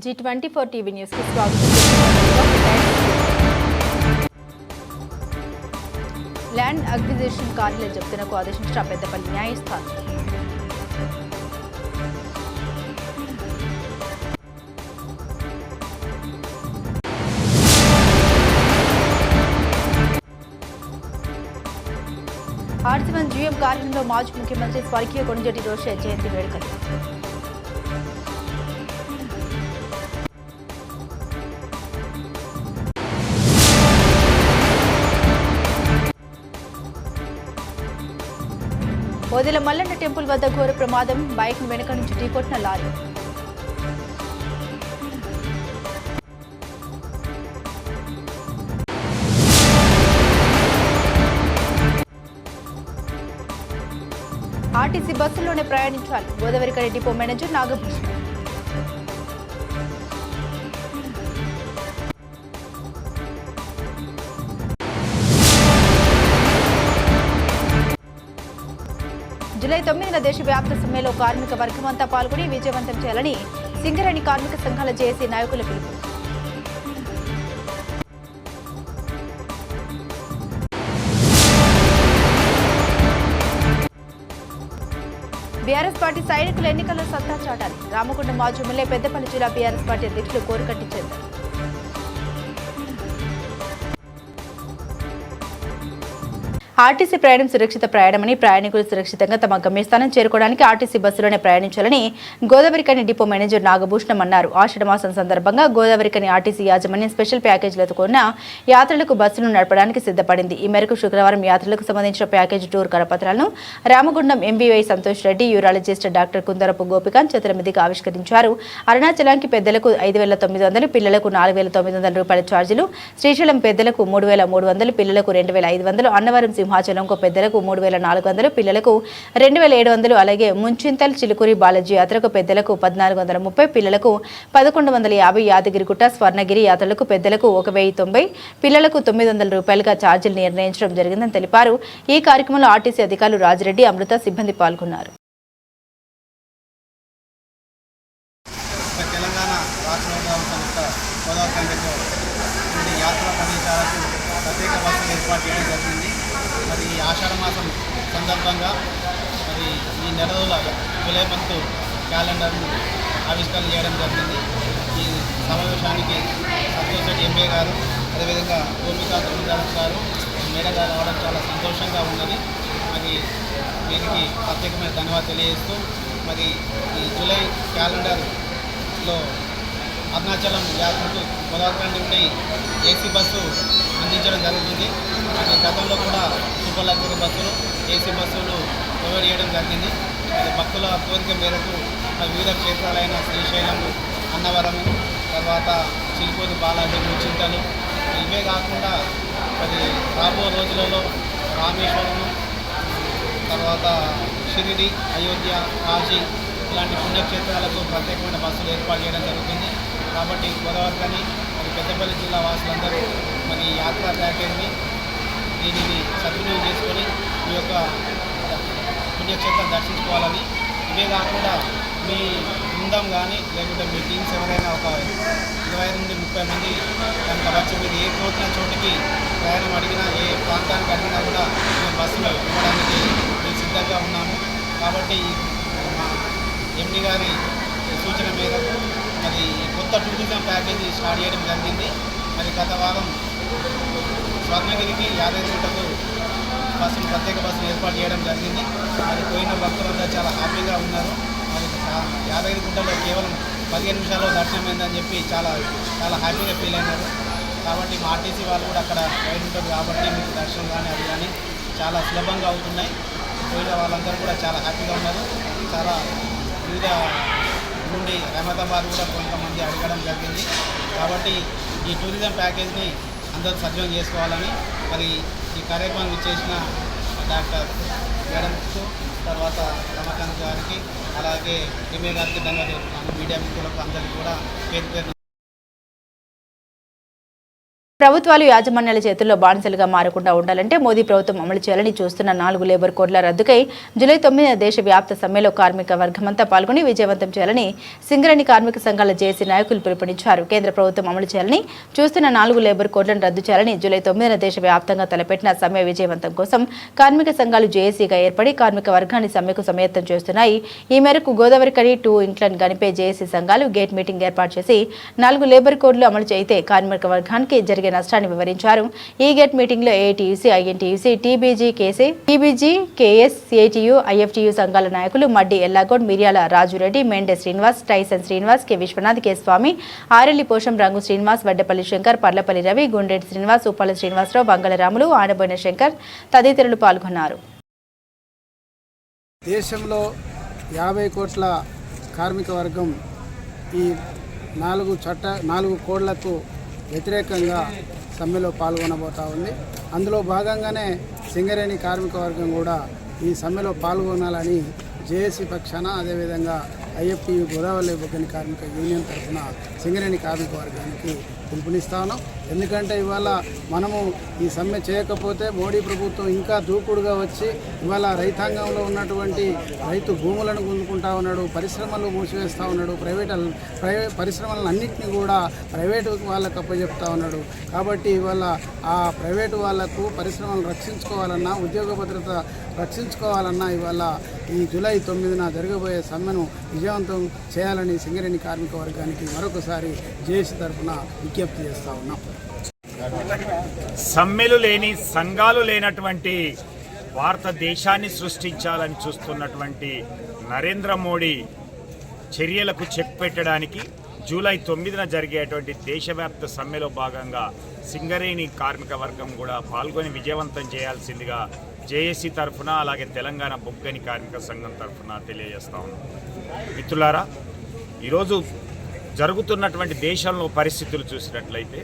G24 TV news కి స్వాగతం. Land acquisition కార్యాలయ జప్తునకు ఆదేశించిన పెద్దపల్లి న్యాయస్థానం. ఆర్సీవన్ జీఎం కార్యాలయంలో మాజీ ముఖ్యమంత్రి స్వర్గీయ కొణిజేటి రోషయ్య జయంతి వేడుకలు. ఓదెల మల్లన్న టెంపుల్ వద్ద ఘోర ప్రమాదం, బైక్ వెనుక నుంచి ఢీకొట్టిన లారీ. ఆర్టీసీ బస్సుల్లోనే ప్రయాణించాలి, Godavarikhani depot manager Nagabhushan. July 9న దేశవ్యాప్త సమ్మెలో కార్మిక వర్గమంతా పాల్గొని విజయవంతం చేయాలని సింగరేణి కార్మిక సంఘాల జేఏసీ నాయకుల పిలుపు. బీఆర్ఎస్ పార్టీ సైనికుల ఎన్నికల్లో సత్తా చాటాలి, రామగుండం మాజీ ఎమ్మెల్యే పెద్దపల్లి జిల్లా బీఆర్ఎస్ పార్టీ అధ్యక్షులు కోరుకట్టి చెందారు. ఆర్టీసీ ప్రయాణం సురక్షిత ప్రయాణమని, ప్రయాణికులు సురక్షితంగా తమ గమ్యస్థానం చేరుకోవడానికి ఆర్టీసీ బస్సులోనే ప్రయాణించాలని గోదావరికని డిపో మేనేజర్ నాగభూషణం అన్నారు. ఆషాఢ మాసం సందర్భంగా గోదావరికని ఆర్టీసీ యాజమాన్యం స్పెషల్ ప్యాకేజీలతో కూడిన యాత్రలకు బస్సులను నడపడానికి సిద్ధపడింది. ఈ మేరకు శుక్రవారం యాత్రలకు సంబంధించిన ప్యాకేజీ టూర్ కరపత్రాలను Ramagundam MVI Santosh Reddy, urologist doctor Kundarapu Gopikanth చేతుల మీదుగా ఆవిష్కరించారు. అరుణాచలానికి పెద్దలకు 5,900, పిల్లలకు 4,900 రూపాయల ఛార్జీలు, శ్రీశైలం పెద్దలకు 3,300, పిల్లలకు 2,500, అన్నవరం సింహాచలంకు పెద్దలకు 3,400, పిల్లలకు 2,700, అలాగే ముంచింతల్ చిలుకూరి బాలాజీ యాత్రకు పెద్దలకు 1,430, పిల్లలకు 1,150, యాదగిరిగుట్ట స్వర్ణగిరి యాత్రలకు పెద్దలకు 1,090, పిల్లలకు 900 రూపాయలుగా ఛార్జీలు నిర్ణయించడం జరిగిందని తెలిపారు. ఈ కార్యక్రమంలో ఆర్టీసీ అధికారులు రాజిరెడ్డి, అమృత, సిబ్బంది పాల్గొన్నారు. మరి ఆషాఢ మాసం సందర్భంగా మరి ఈ నెల రోజుల జూలై మంత్ క్యాలెండర్ను ఆవిష్కరణ చేయడం జరిగింది. ఈ సమావేశానికి సంతోష్ రెడ్డి ఎంఏ గారు, అదేవిధంగా గోపికాంత్ గారు, మేడం గారు రావడం చాలా సంతోషంగా ఉన్నది. మరి వీరికి ప్రత్యేకమైన ధన్యవాదాలు తెలియజేస్తూ మరి ఈ జూలై క్యాలెండర్లో అరుణాచలం యాత్రకు గోదావరి నుండి ఏసీ బస్సు అందించడం జరుగుతుంది. మరి గతంలో కూడా సూపర్ లగ్జరీ బస్సులు, ఏసీ బస్సులు ప్రొవైడ్ చేయడం జరిగింది. అది భక్తుల కోరిక మేరకు వివిధ క్షేత్రాలైన శ్రీశైలం, అన్నవరం, తర్వాత చిలుకూరి బాలాజీ, చింతలు, ఇవే కాకుండా మరి రాబో రోజులలో రామేశ్వరము, తర్వాత షిరిడి, అయోధ్య, కాశీ ఇలాంటి పుణ్యక్షేత్రాలకు ప్రత్యేకమైన బస్సులు ఏర్పాటు చేయడం జరుగుతుంది. కాబట్టి గోదావరికని మరి పెద్దపల్లి జిల్లా వాసులందరూ మరి యాత్రా ప్యాకేజీని దీనిని సద్వినియోగం చేసుకొని మీ యొక్క పుణ్యక్షేత్రం దర్శించుకోవాలని, ఇవే కాకుండా మీ బృందం కానీ లేకుంటే మీ టీమ్స్ ఎవరైనా ఒక 20 నుండి 30 మంది కనుక వచ్చి మీరు ఏ కోరిన చోటికి ప్రయాణం అడిగినా, ఏ ప్రాంతానికి అడిగినా కూడా మేము బస్సులో ఇవ్వడానికి మేము సిద్ధంగా ఉన్నాము. కాబట్టి మా ఎండి గారి సూచన మేరకు మరి కొత్త టూరిజం ప్యాకేజీ స్టార్ట్ చేయడం జరిగింది. మరి గత వారం స్వర్ణగిరికి, యాదగిరిగుట్టకు బస్సులు, ప్రత్యేక బస్సులు ఏర్పాటు చేయడం జరిగింది. మరి పోయిన భక్తులందరూ చాలా హ్యాపీగా ఉన్నారు. మరి యాదగిరిగుట్టలో కేవలం 15 నిమిషాల్లో దర్శనమైందని చెప్పి చాలా హ్యాపీగా ఫీల్ అయినారు. కాబట్టి మా ఆర్టీసీ వాళ్ళు కూడా అక్కడ గైడ్ ఉంటుంది కాబట్టి మీకు దర్శనం కానీ అది కానీ చాలా సులభంగా అవుతున్నాయి. పోయిన వాళ్ళందరూ కూడా చాలా హ్యాపీగా ఉన్నారు. చాలా వివిధ నుండి అహ్మదాబాద్ కూడా కొంతమంది అడగడం జరిగింది. కాబట్టి ఈ టూరిజం ప్యాకేజ్ని అందరూ సద్వినియోగం చేసుకోవాలని మరి ఈ కార్యక్రమం ఇచ్చేసిన డాక్టర్ మేడంకు, తర్వాత రమాకాంత్ గారికి, అలాగే ఎంఏ గారికి ధన్యవాదాలు. మీడియా మిత్రులకు అందరికీ కూడా పేరు ప్రభుత్వాలు యాజమాన్యాల చేతుల్లో బానిసలుగా మారకుండా ఉండాలంటే మోదీ ప్రభుత్వం అమలు చేయాలని చూస్తున్న 4 లేబర్ కోడ్ల రద్దుకై జూలై 9న దేశవ్యాప్త సమ్మెలో కార్మిక వర్గమంతా పాల్గొని విజయవంతం చేయాలని సింగరేణి కార్మిక సంఘాల జేఏసీ నాయకులు పిలుపునిచ్చారు. కేంద్ర ప్రభుత్వం అమలు చేయాలని చూస్తున్న 4 లేబర్ కోడ్లను రద్దు చేయాలని జూలై 9న దేశవ్యాప్తంగా తలపెట్టిన సమ్మె విజయవంతం కోసం కార్మిక సంఘాలు జేఏసీగా ఏర్పడి కార్మిక వర్గాన్ని సమ్మెకు సమాయత్తం చేస్తున్నాయి. ఈ మేరకు గోదావరికని 2 ఇంక్లైన్ గనిపే జేఏసీ సంఘాలు గేట్ మీటింగ్ ఏర్పాటు చేసి 4 లేబర్ కోడ్లు అమలు చేస్తే కార్మిక వర్గానికి జరిగే నష్టాన్ని వివరించారు. ఈ గేట్ మీటింగ్ లో AITUC, INTUC, TBG, KS, CITU, IFTU సంఘాల నాయకులు Maddi Ellagoud, Miryala Rajureddy, Mende Srinivas, Tyson Srinivas, K Viswanath, K Swamy, Arelli Posham, Rangu Srinivas, Vaddapalli Shankar, Parlapalli Ravi, Gundeti Srinivas, Uppala Srinivasarao, బంగళరాములు, ఆనబోయిన Shankar తదితరులు పాల్గొన్నారు. దేశంలో 50 కోట్ల కార్మిక వర్గం ఈ 4 కోడ్లకు వ్యతిరేకంగా సమ్మెలో పాల్గొనబోతా ఉంది. అందులో భాగంగానే సింగరేణి కార్మిక వర్గం కూడా ఈ సమ్మెలో పాల్గొనాలని జేఏసీ పక్షాన, అదేవిధంగా ఐఎఫ్టియు గోదావరి బొగ్గని కార్మిక యూనియన్ తరఫున సింగరేణి కార్మిక వర్గానికి పిలుపునిస్తా ఉన్నాం. ఎందుకంటే ఇవాళ మనము ఈ సమ్మె చేయకపోతే మోడీ ప్రభుత్వం ఇంకా దూకుడుగా వచ్చి ఇవాళ రైతాంగంలో ఉన్నటువంటి రైతు భూములను గుంజుకుంటా ఉన్నాడు, పరిశ్రమలు మూసివేస్తూ ఉన్నాడు, పరిశ్రమలను అన్నింటినీ కూడా ప్రైవేటు వాళ్ళకు అప్పచెప్తా ఉన్నాడు. కాబట్టి ఇవాళ ఆ ప్రైవేటు వాళ్లకు పరిశ్రమలను రక్షించుకోవాలన్నా, ఉద్యోగ భద్రత రక్షించుకోవాలన్నా ఇవాళ ఈ జూలై 9న జరగబోయే సమ్మెను విజయవంతం చేయాలని సింగరేణి కార్మిక వర్గానికి మరొకసారి జేఏసీ తరఫున విజ్ఞప్తి చేస్తూ ఉన్నాం. సమ్మెలు లేని, సంఘాలు లేనటువంటి భారతదేశాన్ని సృష్టించాలని చూస్తున్నటువంటి నరేంద్ర మోడీ చర్యలకు చెక్ పెట్టడానికి జూలై 9న జరిగేటువంటి దేశవ్యాప్త సమ్మెలో భాగంగా సింగరేణి కార్మిక వర్గం కూడా పాల్గొని విజయవంతం చేయాల్సిందిగా జేఏసీ తరఫున, అలాగే తెలంగాణ బొగ్గని కార్మిక సంఘం తరఫున తెలియజేస్తా ఉన్నాం. మిత్రులారా, ఈరోజు జరుగుతున్నటువంటి దేశంలో పరిస్థితులు చూసినట్లయితే,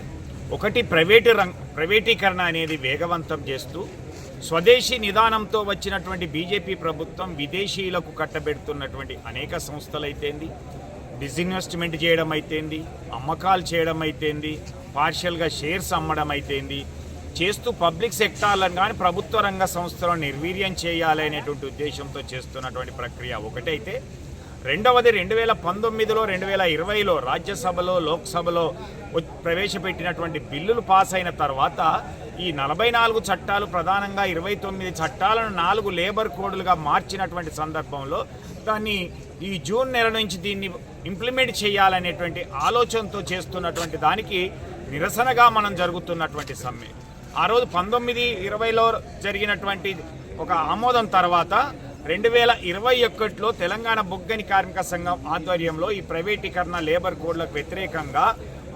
ఒకటి ప్రైవేటీకరణ అనేది వేగవంతం చేస్తూ స్వదేశీ నిదానంతో వచ్చినటువంటి బీజేపీ ప్రభుత్వం విదేశీయులకు కట్టబెడుతున్నటువంటి అనేక సంస్థలైతేంది, డిస్ఇన్వెస్ట్మెంట్ చేయడం అయితేంది, అమ్మకాలు చేయడం అయితేంది, పార్షియల్గా షేర్స్ అమ్మడం అయితేంది చేస్తూ పబ్లిక్ సెక్టార్లను కానీ ప్రభుత్వ రంగ సంస్థలను నిర్వీర్యం చేయాలి అనేటువంటి ఉద్దేశంతో చేస్తున్నటువంటి ప్రక్రియ ఒకటైతే, రెండవది 2019లో 2020లో రాజ్యసభలో, లోక్సభలో ప్రవేశపెట్టినటువంటి బిల్లులు పాస్ అయిన తర్వాత ఈ 44 చట్టాలు, ప్రధానంగా 29 చట్టాలను 4 లేబర్ కోడ్లుగా మార్చినటువంటి సందర్భంలో దాన్ని ఈ జూన్ నెల నుంచి దీన్ని ఇంప్లిమెంట్ చేయాలనేటువంటి ఆలోచనతో చేస్తున్నటువంటి దానికి నిరసనగా మనం జరుగుతున్నటువంటి సమ్మె. ఆ రోజు 19-20లో జరిగినటువంటి ఒక ఆమోదం తర్వాత 2021లో తెలంగాణ బొగ్గని కార్మిక సంఘం ఆధ్వర్యంలో ఈ ప్రైవేటీకరణ లేబర్ కోడ్లకు వ్యతిరేకంగా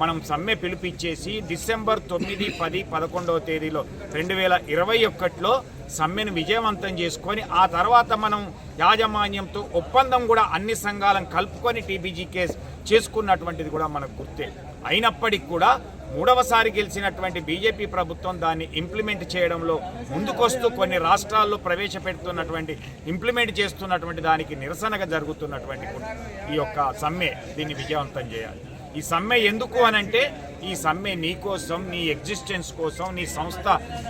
మనం సమ్మె పిలిపించేసి డిసెంబర్ 9, 10, 11వ తేదీలో 2021లో సమ్మెను విజయవంతం చేసుకొని ఆ తర్వాత మనం యాజమాన్యంతో ఒప్పందం కూడా అన్ని సంఘాలను కలుపుకొని టీబీజీ కేసు చేసుకున్నటువంటిది కూడా మనకు గుర్తే. అయినప్పటికీ కూడా మూడవసారి గెలిచినటువంటి బీజేపీ ప్రభుత్వం దాన్ని ఇంప్లిమెంట్ చేయడంలో ముందుకొస్తూ కొన్ని రాష్ట్రాల్లో ప్రవేశపెడుతున్నటువంటి ఇంప్లిమెంట్ చేస్తున్నటువంటి దానికి నిరసనగా జరుగుతున్నటువంటి ఈ యొక్క సమ్మె, దీన్ని విజయవంతం చేయాలి. ఈ సమ్మె ఎందుకు అనంటే, ఈ సమ్మె నీ కోసం, నీ ఎగ్జిస్టెన్స్ కోసం, నీ సంస్థ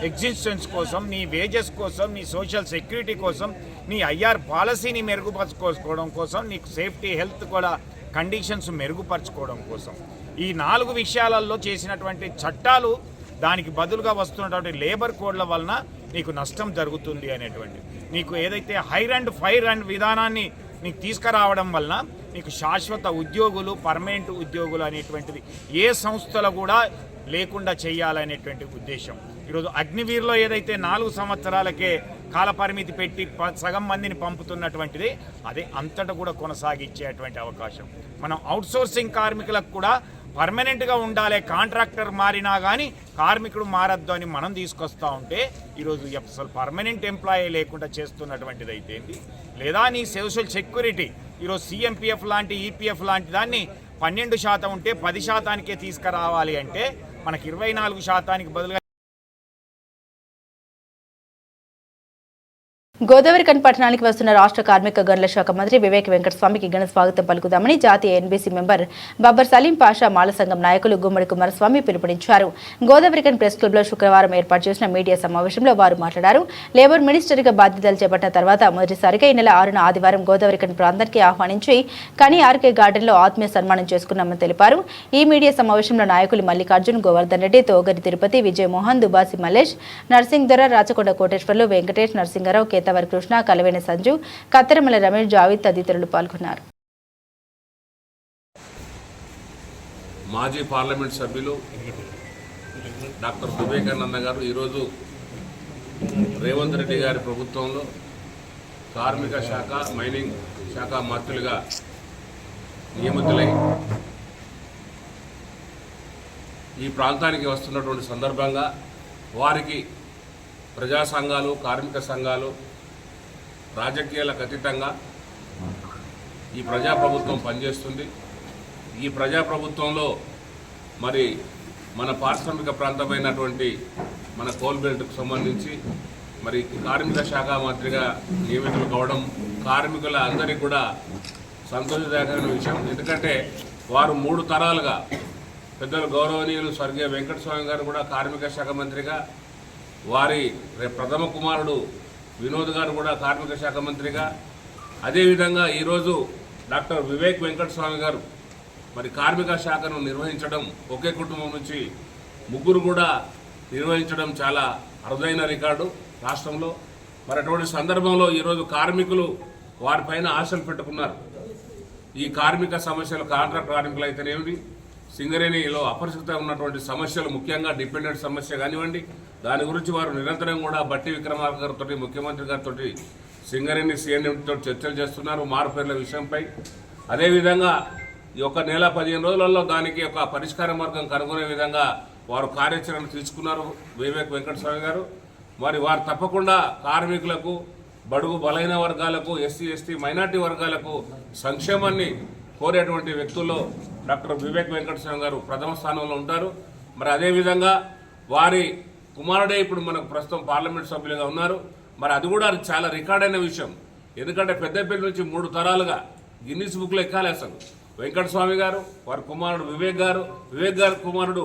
ఎగ్జిస్టెన్స్ కోసం, నీ వేజెస్ కోసం, నీ సోషల్ సెక్యూరిటీ కోసం, నీ ఐఆర్ పాలసీని మెరుగుపరచుకోవడం కోసం, నీకు సేఫ్టీ హెల్త్ కూడా కండిషన్స్ మెరుగుపరచుకోవడం కోసం ఈ 4 విషయాలలో చేసినటువంటి చట్టాలు, దానికి బదులుగా వస్తున్నటువంటి లేబర్ కోడ్ల వలన నీకు నష్టం జరుగుతుంది అనేటువంటి, నీకు ఏదైతే హైర్ అండ్ ఫైర్ అండ్ విధానాన్ని నీకు తీసుకురావడం వలన నీకు శాశ్వత ఉద్యోగులు, పర్మనెంట్ ఉద్యోగులు అనేటువంటిది ఏ సంస్థలు కూడా లేకుండా చేయాలనేటువంటి ఉద్దేశం. ఈరోజు అగ్నివీర్లో ఏదైతే 4 సంవత్సరాలకే కాలపరిమితి పెట్టి సగం మందిని పంపుతున్నటువంటిది, అదే అంతటా కూడా కొనసాగించేటువంటి అవకాశం. మనం అవుట్సోర్సింగ్ కార్మికులకు కూడా పర్మనెంట్గా ఉండాలి, కాంట్రాక్టర్ మారినా కానీ కార్మికుడు మారద్దు అని మనం తీసుకొస్తూ ఉంటే, ఈరోజు అసలు పర్మనెంట్ ఎంప్లాయీ లేకుండా చేస్తున్నటువంటిది అయితేంది, లేదా నీ సోషల్ సెక్యూరిటీ ఈరోజు సిఎంపిఎఫ్ లాంటి, ఈపీఎఫ్ లాంటి దాన్ని 12% ఉంటే 10%కే తీసుకురావాలి అంటే మనకి 24% బదులుగా గోదావరిఖని పట్టణానికి వస్తున్న రాష్ట్ర కార్మిక గనుల శాఖ మంత్రి వివేక్ వెంకటస్వామికి ఘన స్వాగతం పలుకుదామని జాతీయ ఎన్బీసీ మెంబర్ బబ్బర్ సలీం పాషా మాల సంఘం నాయకులు గుమ్మడి కుమారస్వామి పిలుపునిచ్చారు. గోదావరిఖని ప్రెస్ క్లబ్లో శుక్రవారం ఏర్పాటు చేసిన మీడియా సమావేశంలో వారు మాట్లాడారు. లేబర్ మినిస్టర్గా బాధ్యతలు చేపట్టిన తర్వాత మొదటిసారిగా ఈ నెల 6న ఆదివారం గోదావరిఖని ప్రాంతానికి ఆహ్వానించి కని ఆర్కే గార్డెన్లో ఆత్మీయ సన్మానం చేసుకున్నామని తెలిపారు. ఈ మీడియా సమావేశంలో నాయకులు మల్లికార్జున్, గోవర్ధన్ రెడ్డి, తోగరి తిరుపతి, విజయమోహన్, దుబాసి మల్లేష్, నర్సింగ్ దొర, రాచకొండ కోటేశ్వర్లు, వెంకటేష్, నరసింగరావు, కేతవరి కృష్ణ, కలవేని సంజు, కత్తెరమల రమేష్, జావీద్ తదితరులు పాల్గొన్నారు. మాజీ పార్లమెంట్ సభ్యులు డాక్టర్ వివేకానంద గారు ఈరోజు రేవంత్ రెడ్డి గారి ప్రభుత్వంలో కార్మిక శాఖ, మైనింగ్ శాఖ మంత్రులుగా నియమితులై ఈ ప్రాంతానికి వస్తున్నటువంటి సందర్భంగా వారికి ప్రజా సంఘాలు, కార్మిక సంఘాలు రాజకీయాలకు అతీతంగా ఈ ప్రజాప్రభుత్వం పనిచేస్తుంది. ఈ ప్రజాప్రభుత్వంలో మరి మన పారిశ్రామిక ప్రాంతమైనటువంటి మన కోల్ బెల్ట్కు సంబంధించి మరి కార్మిక శాఖ మంత్రిగా నియమితులు కావడం కార్మికుల అందరికీ కూడా సంతోషదాయకమైన విషయం. ఎందుకంటే వారు 3 తరాలుగా పెద్దలు గౌరవనీయులు స్వర్గీయ వెంకటస్వామి గారు కూడా కార్మిక శాఖ మంత్రిగా, వారి ప్రథమ కుమారుడు వినోద్ గారు కూడా కార్మిక శాఖ మంత్రిగా, అదేవిధంగా ఈరోజు డాక్టర్ వివేక్ వెంకటస్వామి గారు మరి కార్మిక శాఖను నిర్వహించడం, ఒకే కుటుంబం నుంచి 3 కూడా నిర్వహించడం చాలా అరుదైన రికార్డు రాష్ట్రంలో. మరి అటువంటి సందర్భంలో ఈరోజు కార్మికులు వారిపైన ఆశలు పెట్టుకున్నారు. ఈ కార్మిక సమస్యలు కాంట్రాక్ట్ కార్మికులు అయితేనేమిటి, సింగరేణిలో అపరిచితంగా ఉన్నటువంటి సమస్యలు, ముఖ్యంగా డిపెండెంట్ సమస్య కానివ్వండి, దాని గురించి వారు నిరంతరం కూడా బట్టి విక్రమార్క గారితో, ముఖ్యమంత్రి గారితో, సింగరేణి సీఎంతో చర్చలు చేస్తున్నారు మారుపేర్ల విషయంపై. అదేవిధంగా ఈ 1 నెల 15 రోజులలో దానికి ఒక పరిష్కార మార్గం కనుగొనే విధంగా వారు కార్యాచరణ తీసుకున్నారు వివేక్ వెంకటస్వామి గారు. మరి వారు తప్పకుండా కార్మికులకు, బడుగు బలైన వర్గాలకు, ఎస్సీ ఎస్టీ మైనార్టీ వర్గాలకు సంక్షేమాన్ని కోరేటువంటి వ్యక్తుల్లో డాక్టర్ వివేక్ వెంకటస్వామి గారు ప్రథమ స్థానంలో ఉంటారు. మరి అదేవిధంగా వారి కుమారుడే ఇప్పుడు మనకు ప్రస్తుతం పార్లమెంట్ సభ్యులుగా ఉన్నారు. మరి అది కూడా చాలా రికార్డైన విషయం. ఎందుకంటే పెద్దపల్లి నుంచి 3 తరాలుగా గిన్నిస్ బుక్లో ఎక్కాలి అసలు. వెంకటస్వామి గారు, వారి కుమారుడు వివేక్ గారు, వివేక్ గారి కుమారుడు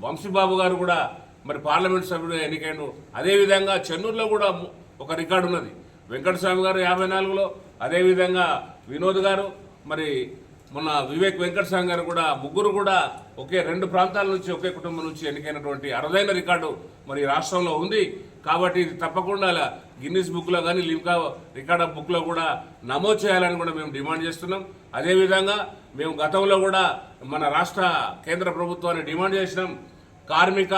వంశీబాబు గారు కూడా మరి పార్లమెంట్ సభ్యుడు ఎన్నికైన. అదేవిధంగా చెన్నూరులో కూడా ఒక రికార్డు ఉన్నది. వెంకటస్వామి గారు 54లో, అదేవిధంగా వినోద్ గారు, మరి మొన్న వివేక్ వెంకటస్వామి గారు కూడా 3 కూడా ఒకే 2 ప్రాంతాల నుంచి, ఒకే కుటుంబం నుంచి ఎన్నికైనటువంటి అరుదైన రికార్డు మరి రాష్ట్రంలో ఉంది. కాబట్టి ఇది తప్పకుండా గిన్నిస్ బుక్లో కానీ, లిమ్కా రికార్డ్ ఆఫ్ బుక్లో కూడా నమోదు చేయాలని కూడా మేము డిమాండ్ చేస్తున్నాం. అదేవిధంగా మేము గతంలో కూడా మన రాష్ట్ర కేంద్ర ప్రభుత్వాన్ని డిమాండ్ చేసినాం. కార్మిక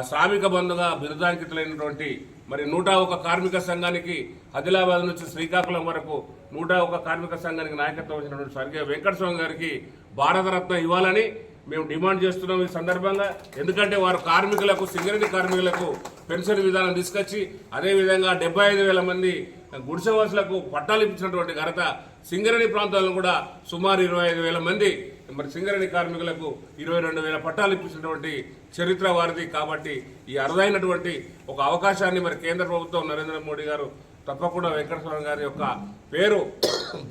శ్రామిక బంధుగా బిరుదాంకితులైనటువంటి మరి 101 కార్మిక సంఘానికి, ఆదిలాబాద్ నుంచి శ్రీకాకుళం వరకు 101 కార్మిక సంఘానికి నాయకత్వం వహించినటువంటి స్వర్గీయ వెంకటస్వామి గారికి భారతరత్న ఇవ్వాలని మేము డిమాండ్ చేస్తున్నాం ఈ సందర్భంగా. ఎందుకంటే వారు కార్మికులకు, సింగరేణి కార్మికులకు పెన్షన్ విధానం తీసుకొచ్చి, అదేవిధంగా 75,000 మంది గుడిసెవాసులకు పట్టాలు ఇప్పించినటువంటి ఘనత, సింగరేణి ప్రాంతాలను కూడా సుమారు 25,000 మంది మరి సింగరేణి కార్మికులకు 22,000 పట్టాలు ఇప్పించినటువంటి చరిత్ర వారిది. కాబట్టి ఈ అరుదైనటువంటి ఒక అవకాశాన్ని మరి కేంద్ర ప్రభుత్వం నరేంద్ర మోడీ గారు తప్పకుండా వెంకటస్వామి గారి యొక్క పేరు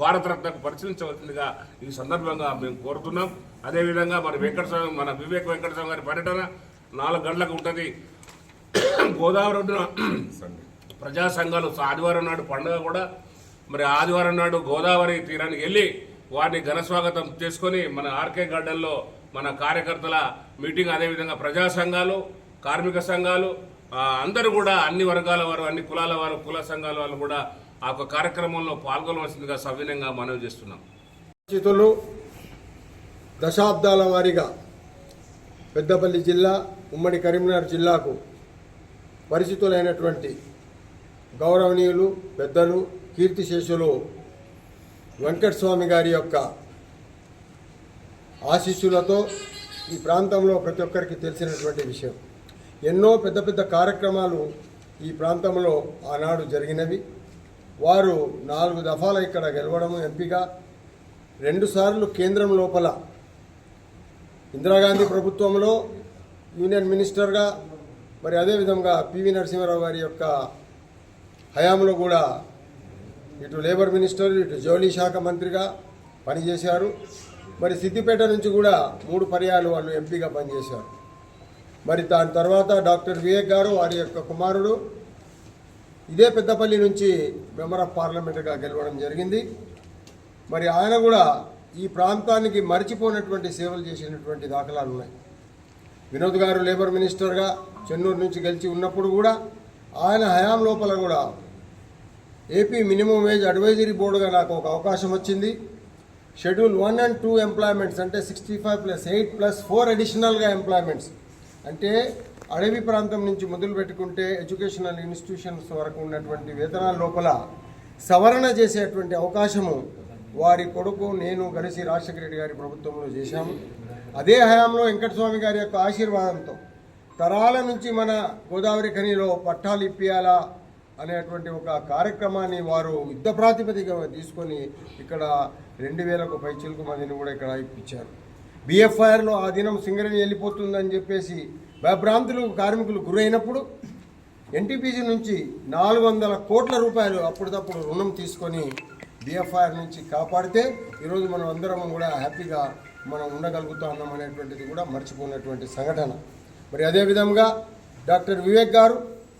భారతరత్నకు పరిశీలించవలసిందిగా ఈ సందర్భంగా మేము కోరుతున్నాం. అదేవిధంగా మరి వెంకటస్వామి, మన వివేక్ వెంకటస్వామి గారి పర్యటన 4 గంటలకు ఉంటుంది. గోదావరి ఒడ్డున ప్రజా సంఘాలు ఆదివారం నాడు పండుగ కూడా, మరి ఆదివారం నాడు గోదావరి తీరానికి వెళ్ళి వారిని ఘనస్వాగతం చేసుకొని మన ఆర్కే గార్డెన్లో మన కార్యకర్తల మీటింగ్, అదేవిధంగా ప్రజా సంఘాలు, కార్మిక సంఘాలు అందరూ కూడా, అన్ని వర్గాల వారు, అన్ని కులాల వారు, కుల సంఘాల వాళ్ళు కూడా ఆ యొక్క కార్యక్రమంలో పాల్గొనవలసిందిగా సవినయంగా మనవి చేస్తున్నాం. పరిస్థితులు దశాబ్దాల వారీగా పెద్దపల్లి జిల్లా, ఉమ్మడి కరీంనగర్ జిల్లాకు పరిచితులైనటువంటి గౌరవనీయులు, పెద్దలు, కీర్తిశేషులు వెంకటస్వామి గారి యొక్క ఆశీస్సులతో ఈ ప్రాంతంలో ప్రతి ఒక్కరికి తెలిసినటువంటి విషయం. ఎన్నో పెద్ద పెద్ద కార్యక్రమాలు ఈ ప్రాంతంలో ఆనాడు జరిగినవి. వారు 4 దఫాల ఇక్కడ గెలవడము, ఎంపీగా 2 సార్లు కేంద్రం లోపల ఇందిరాగాంధీ ప్రభుత్వంలో యూనియన్ మినిస్టర్గా, మరి అదేవిధంగా పివి నరసింహారావు గారి యొక్క హయాంలో కూడా ఇటు లేబర్ మినిస్టర్, ఇటు జౌళి శాఖ మంత్రిగా పనిచేశారు. మరి సిద్దిపేట నుంచి కూడా 3 పర్యాలు వాళ్ళు ఎంపీగా పనిచేశారు. మరి దాని తర్వాత డాక్టర్ వివేక్ గారు, వారి యొక్క కుమారుడు, ఇదే పెద్దపల్లి నుంచి మెంబర్ ఆఫ్ పార్లమెంట్గా గెలవడం జరిగింది. మరి ఆయన కూడా ఈ ప్రాంతానికి మరిచిపోయినటువంటి సేవలు చేసినటువంటి దాఖలాలు ఉన్నాయి. వినోద్ గారు లేబర్ మినిస్టర్గా చెన్నూరు నుంచి గెలిచి ఉన్నప్పుడు కూడా ఆయన హయాం లోపల కూడా ఏపీ మినిమం వేజ్ అడ్వైజరీ బోర్డుగా నాకు ఒక అవకాశం వచ్చింది. షెడ్యూల్ 1 and 2 ఎంప్లాయ్మెంట్స్ అంటే 65+8+4 అడిషనల్గా ఎంప్లాయ్మెంట్స్ అంటే అడవి ప్రాంతం నుంచి మొదలు పెట్టుకుంటే ఎడ్యుకేషనల్ ఇన్స్టిట్యూషన్స్ వరకు ఉన్నటువంటి వేతనాల లోపల సవరణ చేసేటువంటి అవకాశము వారి కొడుకు, నేను కలిసి రాజశేఖర రెడ్డి గారి ప్రభుత్వంలో చేశాము. అదే హయాంలో వెంకటస్వామి గారి యొక్క ఆశీర్వాదంతో తరాల నుంచి మన గోదావరి ఖనిలో పట్టాలు ఇప్పియాలా అనేటువంటి ఒక కార్యక్రమాన్ని వారు యుద్ధ ప్రాతిపదికగా తీసుకొని ఇక్కడ 2000కు పైచిలకు మందిని కూడా ఇక్కడ ఇప్పించారు. బిఎఫ్ఐఆర్లో ఆ దినం సింగరేణి వెళ్ళిపోతుందని చెప్పేసి భయభ్రాంతులు కార్మికులు గురైనప్పుడు ఎన్టీపీసీ నుంచి 400 కోట్ల రూపాయలు అప్పటికప్పుడు రుణం తీసుకొని బిఎఫ్ఐఆర్ నుంచి కాపాడితే ఈరోజు మనం అందరం కూడా హ్యాపీగా మనం ఉండగలుగుతా ఉన్నాం అనేటువంటిది కూడా మర్చిపోయినటువంటి సంఘటన. మరి అదేవిధంగా డాక్టర్ వివేక్ గారు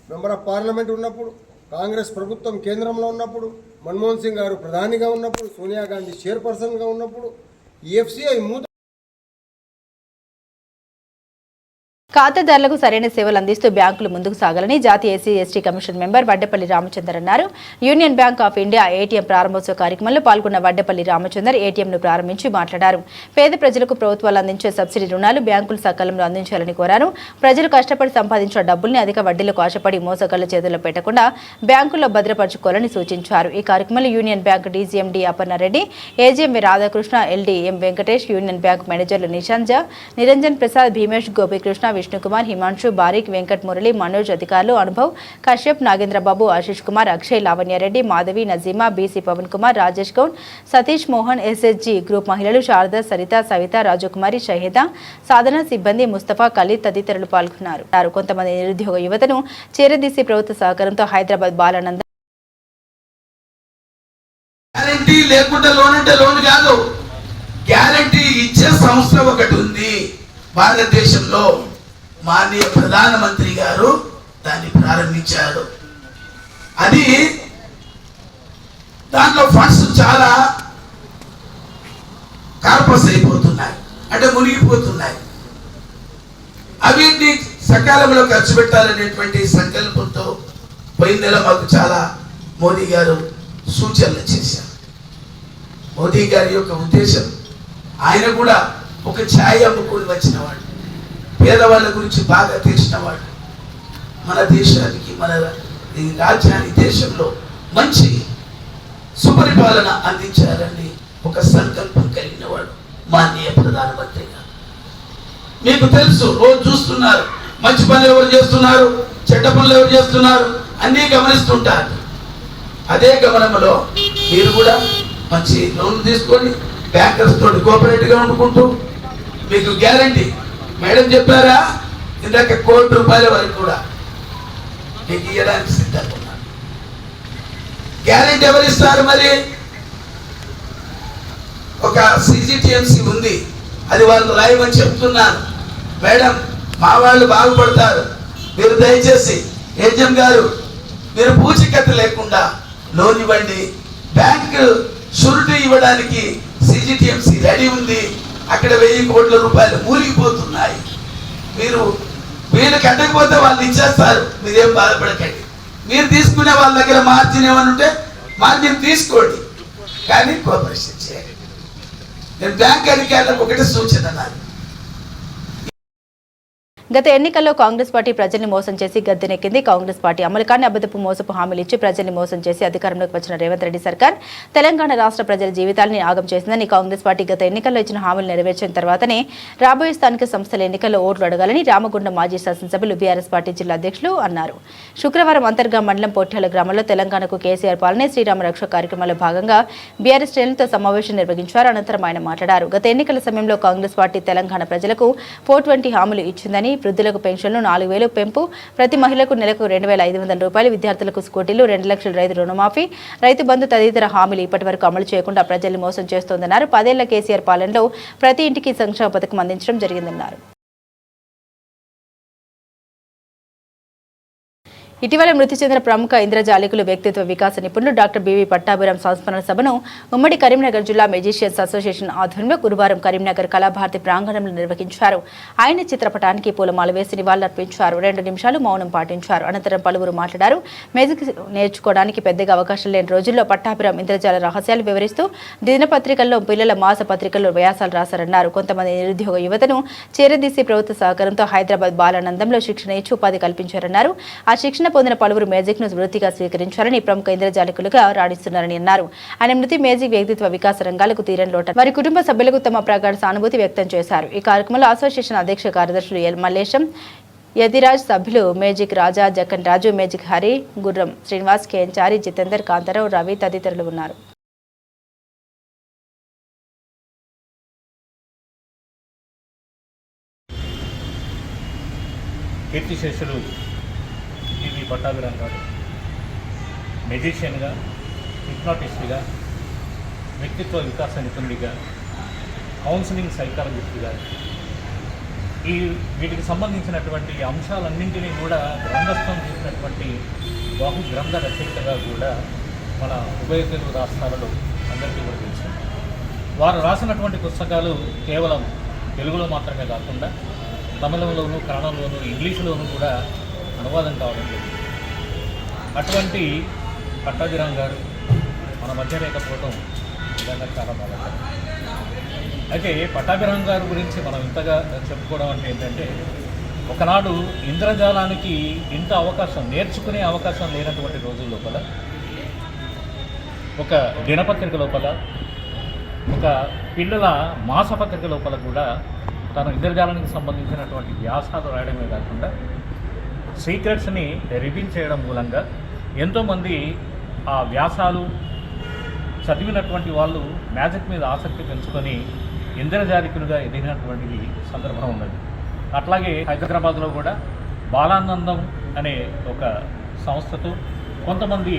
మెంబర్ ఆఫ్ పార్లమెంట్ ఉన్నప్పుడు, కాంగ్రెస్ ప్రభుత్వం కేంద్రంలో ఉన్నప్పుడు, మన్మోహన్ సింగ్ గారు ప్రధానిగా ఉన్నప్పుడు, సోనియా గాంధీ చైర్పర్సన్గా ఉన్నప్పుడు ఎఫ్సిఐ ఖాతాదారులకు సరైన సేవలు అందిస్తూ బ్యాంకులు ముందుకు సాగాలని జాతీయ SC ST commission member Vaddepalli Ramachander అన్నారు. Union Bank of India ATM ప్రారంభోత్సవ కార్యక్రమంలో పాల్గొన్న వడ్డేపల్లి రామచందర్ ఏటీఎంను ప్రారంభించి మాట్లాడారు. పేద ప్రజలకు ప్రభుత్వాలు అందించే సబ్సిడీ రుణాలు బ్యాంకులు సకాలంలో అందించాలని కోరారు. ప్రజలు కష్టపడి సంపాదించిన డబ్బుల్ని అధిక వడ్డీలకు ఆశపడి మోసగాళ్ల చేతుల్లో పెట్టకుండా బ్యాంకుల్లో భద్రపరచుకోవాలని సూచించారు. ఈ కార్యక్రమంలో Union Bank DGM D Aparnareddy, AGM Radhakrishna, LD M Venkatesh, Union Bank మేనేజర్లు నిశాంత్, నిరంజన్ ప్రసాద్, భీమేష్, గోపీకృష్ణ, విష్ణుకుమార్, హిమాంశు, బారిక్, వెంకట్ మురళి, మనోజ్, అధికారులు Anubhav, Kashyap, Nagendrababu, Ashish Kumar, Akshay, Lavanyareddy, Madhavi, Najima, BC Pavan Kumar, Rajesh Goud, Satish Mohan, SSG group మహిళలు శారద, సరిత, సవిత, రాజకుమారి, షహీద, సాధన సిబ్బంది, ముస్తఫా, ఖలీద్ తదితరులు పాల్గొన్నారు. కొంతమంది నిరుద్యోగ యువతను చేరదీసి ప్రభుత్వ సహకారంతో హైదరాబాద్ బాలానంద గ్యారంటీ ఇచ్చే సంస్థ ఒకటి ఉంది భారతదేశంలో. మాననీయ ప్రధానమంత్రి గారు దాన్ని ప్రారంభించారు. అది దాంట్లో ఫండ్స్ చాలా కార్పస్ అయిపోతున్నాయి, అంటే మునిగిపోతున్నాయి. అవిటిని సకాలంలో ఖర్చు పెట్టాలనేటువంటి సంకల్పంతో పోయిన నెల మాకు చాలా మోదీ గారు సూచనలు చేశారు. మోదీ గారి యొక్క ఉద్దేశం, ఆయన కూడా ఒక ఛాయ్ అమ్ముకొని వచ్చినవాడు, పేదవాళ్ళ గురించి బాగా తెలిసినవాడు, మన దేశానికి, మన రాజ్యానికి, దేశంలో మంచి సుపరిపాలన అందించాలని ఒక సంకల్పం కలిగిన వాడు మాననీయ ప్రధానమంత్రి గారు. మీకు తెలుసు, రోజు చూస్తున్నారు మంచి పనులు ఎవరు చేస్తున్నారు, చెడ్డ పనులు ఎవరు చేస్తున్నారు అన్నీ గమనిస్తుంటారు. అదే గమనంలో మీరు కూడా మంచి లోన్ తీసుకొని బ్యాంకర్స్ తోటి కోఆపరేటివ్గా ఉండుకుంటూ మీకు గ్యారంటీ మేడం చెప్పారా ఇందాక ₹1 కోటి వరకు కూడా మీకు ఇవ్వడానికి సిద్ధంగా ఉన్నారు. గ్యారంటీ ఎవరు ఇస్తారు? మరి ఒక సిజిటిఎంసి ఉంది, అది వాళ్ళు రాయమని చెప్తున్నారు. మేడం మా వాళ్ళు బాగుపడతారు, మీరు దయచేసి ఏజెం గారు మీరు పూచికత్తు లేకుండా లోన్ ఇవ్వండి, బ్యాంకు షూరిటీ ఇవ్వడానికి సిజిటిఎంసి రెడీ ఉంది, అక్కడ ₹1000 కోట్ల మూలిగిపోతున్నాయి. మీరు కట్టకపోతే వాళ్ళు ఇచ్చేస్తారు, మీరేం బాధపడకండి. మీరు తీసుకునే వాళ్ళ దగ్గర మార్జిన్ ఏమని ఉంటే మార్జిన్ తీసుకోండి, కానీ కోఆపరేషన్ చేయండి. నేను బ్యాంక్ అధికారులకు ఒకటే సూచన నాది. గత ఎన్నికల్లో కాంగ్రెస్ పార్టీ ప్రజల్ని మోసం చేసి గద్దెనెక్కింది. కాంగ్రెస్ పార్టీ అమలుకాన్ని అబద్ధపు మోసపు హామీలు ఇచ్చి ప్రజల్ని మోసం చేసి అధికారంలోకి వచ్చిన రేవంత్ రెడ్డి సర్కార్ తెలంగాణ రాష్ట్ర ప్రజల జీవితాలని ఆగం చేసిందని కాంగ్రెస్ పార్టీ గత ఎన్నికల్లో ఇచ్చిన హామీలు నెరవేర్చిన తర్వాతనే రాబోయే స్థానిక సంస్థల ఎన్నికల్లో ఓట్లు అడగాలని రామగుండం మాజీ శాసనసభ్యులు బీఆర్ఎస్ పార్టీ జిల్లా అధ్యక్షులు అన్నారు. శుక్రవారం అంతర్గా మండలం పొట్యాల గ్రామంలో తెలంగాణకు కేసీఆర్ పాలనే శ్రీరామ రక్ష కార్యక్రమంలో భాగంగా బీఆర్ఎస్ శ్రేణులతో సమావేశం నిర్వహించారు. అనంతరం ఆయన మాట్లాడారు. గత ఎన్నికల సమయంలో కాంగ్రెస్ పార్టీ తెలంగాణ ప్రజలకు 420 హామీలు ఇచ్చిందని వృద్ధులకు పెన్షన్లు 4,000 పెంపు, ప్రతి మహిళకు నెలకు 2,500 రూపాయలు, విద్యార్థులకు స్కూటీలు, 2 లక్షల రైతు రుణమాఫీ, రైతు బంధు తదితర హామీలు ఇప్పటి వరకు అమలు చేయకుండా ప్రజల్ని మోసం చేస్తోందన్నారు. 10 ఏళ్ల కేసీఆర్ పాలనలో ప్రతి ఇంటికి సంక్షేమ పథకం అందించడం జరిగిందన్నారు. ఇటీవల మృతి చెందిన ప్రముఖ ఇంద్రజాలికులు వ్యక్తిత్వ వికాస నిపుణులు డాక్టర్ బివి పట్టాభిరామ్ సంస్మరణ సభను ఉమ్మడి కరీంనగర్ జిల్లా మెజిషియన్స్ అసోసియేషన్ ఆధ్వర్యంలో గురువారం కరీంనగర్ కళాభారతి ప్రాంగణంలో నిర్వహించారు. ఆయన చిత్రపటానికి పూలమాల వేసి నివాళులర్పించారు. 2 నిమిషాలు మౌనం పాటించారు. అనంతరం పలువురు మాట్లాడారు. మ్యూజిక్ నేర్చుకోవడానికి పెద్దగా అవకాశం లేని రోజుల్లో పట్టాభిరామ్ ఇంద్రజాల రహస్యాలు వివరిస్తూ దినపత్రికల్లో, పిల్లల మాస పత్రికల్లో వ్యాసాలు రాశారన్నారు. కొంతమంది నిరుద్యోగ యువతను చేరదీసి ప్రభుత్వ సహకారంతో హైదరాబాద్ బాలానందంలో శిక్షణ ఇచ్చి ఉపాధి కల్పించారన్నారు. ఆ శిక్షణ పొందిన పలువురు మ్యూజిక్ ను వృత్తిగా స్వీకరించారని, ప్రముఖ ఇంద్రజాలికులుగా రాణిస్తున్నారని అన్నారు. ఆయన మృతి మ్యూజిక్ వ్యక్తిత్వ వికాస రంగాలకు తీరని లోటు. వారి కుటుంబ సభ్యులకు తమ ప్రగాఢ సానుభూతి వ్యక్తం చేశారు. ఈ కార్యక్రమంలో అసోసియేషన్ అధ్యక్ష కార్యదర్శులు ఎల్ మల్లేశం, యతిరాజ్, సభ్యులు మేజిక్ రాజా, జక్కన్ రాజు, మేజిక్ హరి, గుర్రం శ్రీనివాస్, కేంచారి, జితేందర్, కాంతారావు, రవి తదితరులు ఉన్నారు. కీర్తిశేషులు టీవీ పట్టాభిరామ్ గారు మెజిషియన్గా, హిప్నాటిస్ట్గా, వ్యక్తిత్వ వికాస నిపుణుడిగా, కౌన్సిలింగ్ సైకాలజిస్ట్గా వీటికి సంబంధించినటువంటి అంశాలన్నింటినీ కూడా గ్రంథస్థం చేసినటువంటి బహు గ్రంథ రచయితగా కూడా మన ఉభయ తెలుగు రాష్ట్రాలలో అందరికీ కూడా తెలుసు. వారు రాసినటువంటి పుస్తకాలు కేవలం తెలుగులో మాత్రమే కాకుండా తమిళంలోను, కన్నడంలోను, ఇంగ్లీషులోను కూడా అనువాదం కావడం జరిగింది. అటువంటి పట్టాభిరామ్ గారు మన మధ్య లేకపోవడం నిజంగా చాలా బాధాకరం. అయితే పట్టాభిరామ్ గారి గురించి మనం ఇంతగా చెప్పుకోవడం అంటే ఏంటంటే, ఒకనాడు ఇంద్రజాలానికి ఇంత అవకాశం, నేర్చుకునే అవకాశం లేనటువంటి రోజుల లోపల ఒక దినపత్రిక లోపల, ఒక పిల్లల మాసపత్రిక లోపల కూడా తను ఇంద్రజాలానికి సంబంధించినటువంటి వ్యాసాలు రాయడమే కాకుండా సీక్రెట్స్ని రివీల్ చేయడం మూలంగా ఎంతోమంది ఆ వ్యాసాలు చదివినటువంటి వాళ్ళు మ్యాజిక్ మీద ఆసక్తి పెంచుకొని ఇంద్రజాలికులుగా ఎదిగినటువంటి సందర్భం ఉన్నది. అట్లాగే హైదరాబాద్లో కూడా బాలానందం అనే ఒక సంస్థతో కొంతమంది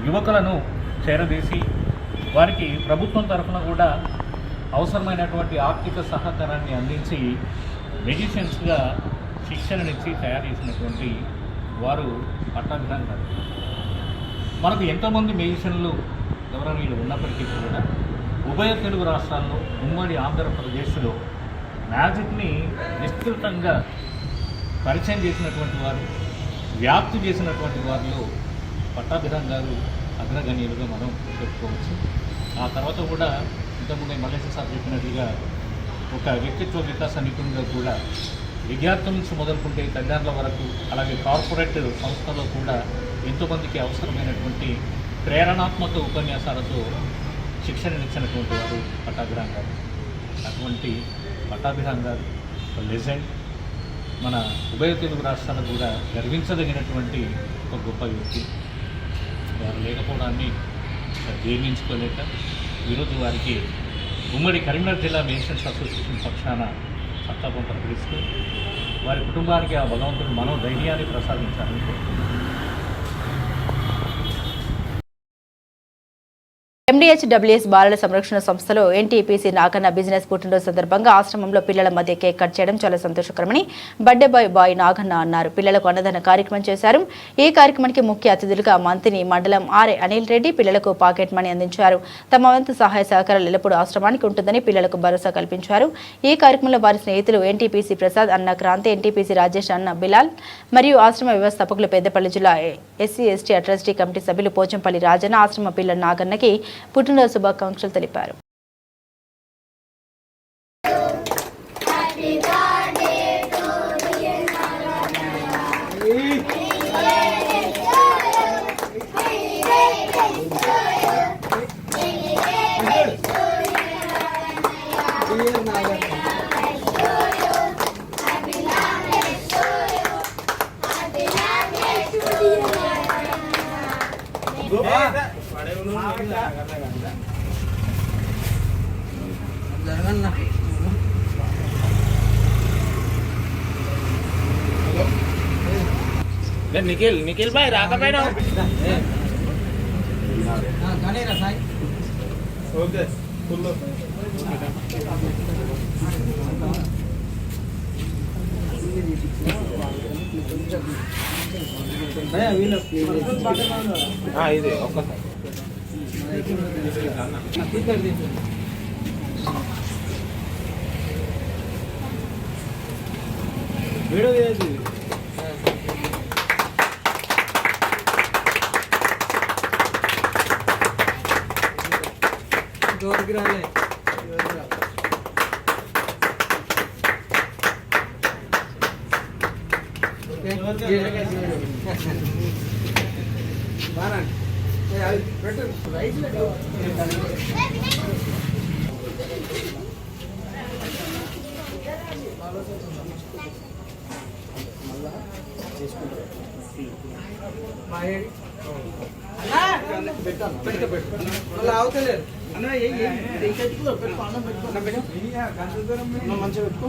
యువకులను చేరదీసి వారికి ప్రభుత్వం తరఫున కూడా అవసరమైనటువంటి ఆర్థిక సహకారాన్ని అందించి మెజిషియన్స్గా శిక్షణనిచ్చి తయారు చేసినటువంటి వారు పట్టాభిరామ్ గారు. మనకు ఎంతోమంది మెజిషియన్లు గౌరవనీయులు ఉన్నప్పటికీ కూడా ఉభయ తెలుగు రాష్ట్రాల్లో, ఉమ్మడి ఆంధ్రప్రదేశ్లో మ్యాజిక్ని విస్తృతంగా పరిచయం చేసినటువంటి వారు, వ్యాప్తి చేసినటువంటి వారిలో పట్టాభిరామ్ గారు అగ్రగణ్యులుగా మనం చెప్పుకోవచ్చు. ఆ తర్వాత కూడా ఇంతకుముందే మల్లేశ్వర సార్ చెప్పినట్లుగా ఒక వ్యక్తిత్వ వికాస నిపుణులుగా కూడా విద్యార్థుల నుంచి మొదలుకుంటే తల్లిదండ్రుల వరకు, అలాగే కార్పొరేట్ సంస్థల్లో కూడా ఎంతోమందికి అవసరమైనటువంటి ప్రేరణాత్మక ఉపన్యాసాలతో శిక్షణనిచ్చినటువంటి వారు పట్టాభిరామ్ గారు. అటువంటి పట్టాభిరామ్ గారు లెజెండ్, మన ఉభయ తెలుగు రాష్ట్రాలకు కూడా గర్వించదగినటువంటి ఒక గొప్ప వ్యక్తి. వారు లేకపోవడాన్ని జీర్ణించుకోలేక ఈరోజు వారికి ఉమ్మడి కరీంనగర్ జిల్లా మెజిషియన్స్ అసోసియేషన్ పక్షాన సంతాపం ప్రకటిస్తూ వారి కుటుంబానికి ఆ భగవంతుడు మనోధైర్యాన్ని ప్రసాదించాలని కోరుతున్నాను. MDHWS బాలల సంరక్షణ సంస్థలో NTPC నాగన్న బిజినెస్ పుట్టినరోజు సందర్భంగా ఆశ్రమంలో పిల్లల మధ్య కేక్ కట్ చేయడం చాలా సంతోషకరమని బర్త్డే బాయ్ నాగన్న అన్నారు. పిల్లలకు అన్నదాన కార్యక్రమం చేశారు. ఈ కార్యక్రమానికి ముఖ్య అతిథులుగా మంత్రి మండలం ఆర్ఏ అనిల్ రెడ్డి పిల్లలకు పాకెట్ మనీ అందించారు. తమ వంతు సహాయ సహకారాలు ఎల్లప్పుడూ ఆశ్రమానికి ఉంటుందని పిల్లలకు భరోసా కల్పించారు. ఈ కార్యక్రమంలో వారి స్నేహితులు NTPC ప్రసాద్, అన్న క్రాంతి, NTPC రాజేష్, అన్న బిలాల్ మరియు ఆశ్రమ వ్యవస్థాపకులు పెద్దపల్లి జిల్లా SC/ST అట్రాసిటీ కమిటీ సభ్యులు పోచంపల్లి రాజన్న ఆశ్రమ పిల్లల నాగన్నకి పుట్టినరోజు శుభాకాంక్షలు తెలిపారు. నిఖిల్ భాయ్ రాకపోయినా ఓకే ఫుల్ ఇది ఒక్కసారి వీడియో చేసి దూరికి రాలే అవుతలేరు అన్న మంచిగా పెట్టుకో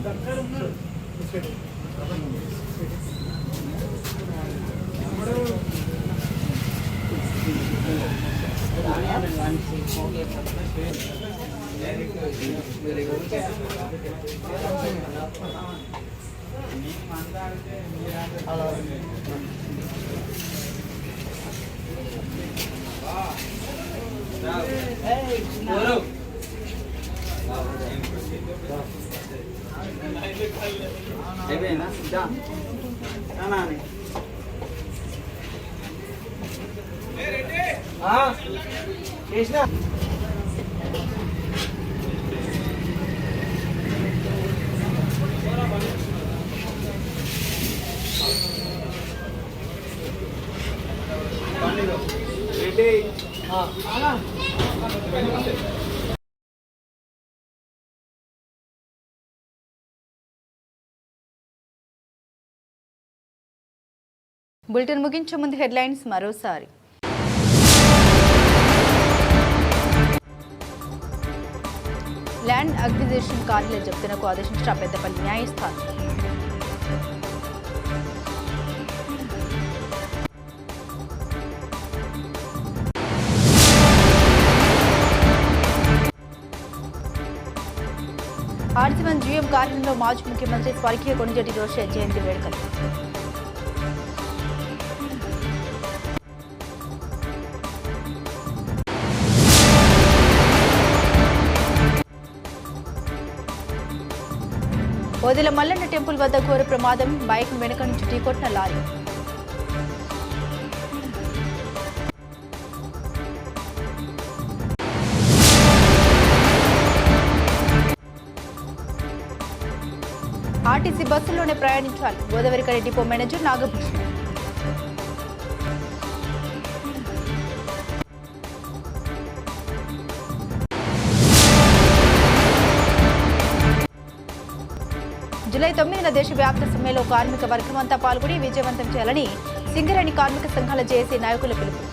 అయిపోయిందా చేసిన బులెటిన్ ముగించే ముందు హెడ్లైన్స్ మరోసారి. ల్యాండ్ అక్విజిషన్ కార్డుల జప్తునకు ఆదేశించిన పెద్దపల్లి న్యాయస్థానం. ఆర్జీవన్ జీఎం కార్యాలయంలో మాజీ ముఖ్యమంత్రి స్వర్గీయ కొణిజేటి రోషయ్య జయంతి వేడుకలు. ఓదెల మల్లన్న టెంపుల్ వద్ద ఘోర ప్రమాదం, బైక్ వెనుక నుంచి ఢీకొట్టిన లారీ. ఆర్టీసీ బస్సుల్లోనే ప్రయాణించాలి, Godavarikhani depot manager Nagabhushan. July 9న దేశవ్యాప్త సమ్మెలో కార్మిక వర్గం అంతా పాల్గొని విజయవంతం చేయాలని సింగరేణి కార్మిక సంఘాల జేఏసీ నాయకుల పిలుపు.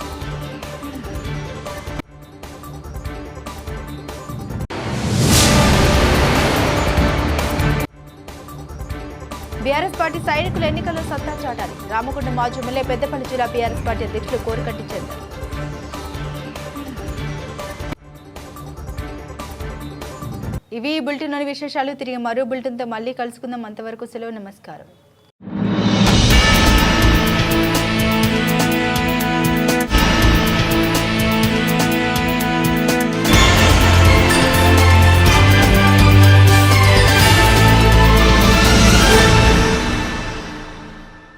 బీఆర్ఎస్ పార్టీ సైనికుల ఎన్నికల్లో సత్తా చాటాలి, రామగుండం మాజీ ఎమ్మెల్యే పెద్దపల్లి జిల్లా బీఆర్ఎస్ పార్టీ అధ్యక్షులు కోరికట్టి చెందారు. ఇవి బులెటిన్లోని విశేషాలు. తిరిగి మరో బులెటిన్తో మళ్ళీ కలుసుకుందాం. అంతవరకు సెలవు, నమస్కారం.